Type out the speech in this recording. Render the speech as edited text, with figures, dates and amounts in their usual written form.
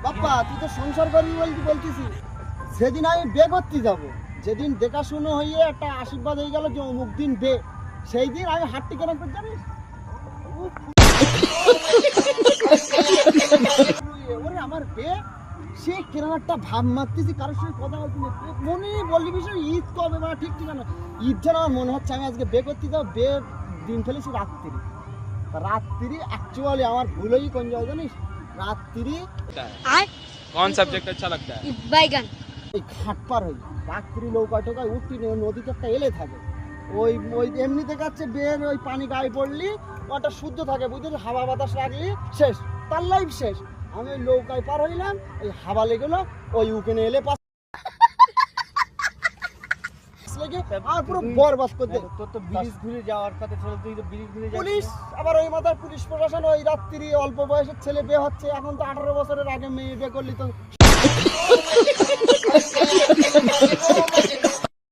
বাপ্পা তুই তো সংসার করবি বলতেছি, সেদিন আমি বে করতে যাবো, যেদিন দেখাশুনো হয়ে একটা আশীর্বাদ হয়ে গেল যে অমুক দিন বে, সেই দিন আমি হাতটি কেন করে জানিস, ওরে আমার বে, সে কেরম একটা ভাব মারতেছি, কারোর সঙ্গে কথা বলছি না, মনে বললি বিষয় ঈদ কবে মানে ঠিক ঠিকানা, ঈদ যেন আমার মনে হচ্ছে আমি আজকে বে করতে যাবো, বে দিন ফেলেছি রাত্রি, রাত্রি অ্যাকচুয়ালি আমার ভুলই কোন জায়গায় জানিস, রাত্রি कौन सब्जेक्ट अच्छा लगता है? बैगन। ওই ঘাট পার হই, রাত্রি নৌকায় টোকায় উঠতি, নদীতে একটা এলে থাকে, ওই ওই এমনিতে কাছে বের ওই পানি গায়ে পড়লি ওটা শুদ্ধ থাকে, বুঝলি, হাওয়া বাতাস লাগলি শেষ, তার লাইফ শেষ। আমি ওই নৌকায় পার হইলাম, ওই হাওয়া লেগেলো, ওই উকেনে এলে পাশ লেগে আর পুরো বরবাদ করে দে। তোর তো ব্রিজ ঘুরে যাওয়ার কথা ছিল, তুই তো ব্রিজ ঘুরে পুলিশ আবার ওই মাথায় পুলিশ প্রশাসন, ওই রাত্রি অল্প বয়সের ছেলে বে হচ্ছে, এখন তো 18 বছরের আগে মেয়ে বে করলি তো